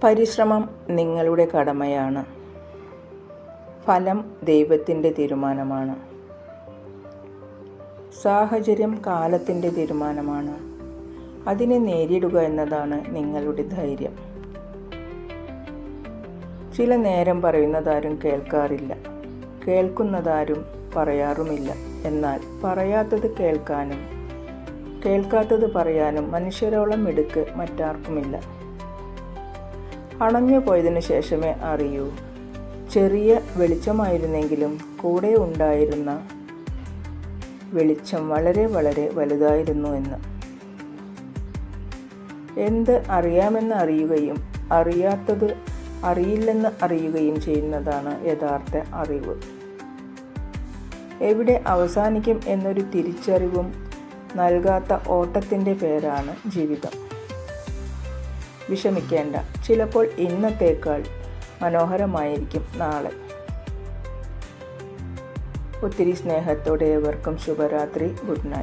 പരിശ്രമം നിങ്ങളുടെ കടമയാണ്. ഫലം ദൈവത്തിൻ്റെ തീരുമാനമാണ്. സാഹചര്യം കാലത്തിൻ്റെ തീരുമാനമാണ്. അതിനെ നേരിടുക എന്നതാണ് നിങ്ങളുടെ ധൈര്യം. ചില നേരം പറയുന്നതാരും കേൾക്കാറില്ല, കേൾക്കുന്നതാരും പറയാറുമില്ല. എന്നാൽ പറയാത്തത് കേൾക്കാനും കേൾക്കാത്തത് പറയാനും മനുഷ്യരോളം മിടുക്ക് മറ്റാർക്കുമില്ല. അണഞ്ഞു പോയതിനു ശേഷമേ അറിയൂ, ചെറിയ വെളിച്ചമായിരുന്നെങ്കിലും കൂടെ ഉണ്ടായിരുന്ന വെളിച്ചം വളരെ വളരെ വലുതായിരുന്നു എന്ന്. എന്ത് അറിയാമെന്ന് അറിയുകയും അറിയാത്തത് അറിയില്ലെന്ന് അറിയുകയും ചെയ്യുന്നതാണ് യഥാർത്ഥ അറിവ്. എവിടെ അവസാനിക്കും എന്നൊരു തിരിച്ചറിവും നൽകാത്ത ഓട്ടത്തിൻ്റെ പേരാണ് ജീവിതം. വിഷമിക്കേണ്ട, ചിലപ്പോൾ ഇന്നത്തേക്കാൾ മനോഹരമായിരിക്കും നാളെ. ഒത്തിരി സ്നേഹത്തോടെ ഏവർക്കും ശുഭരാത്രി. Good night.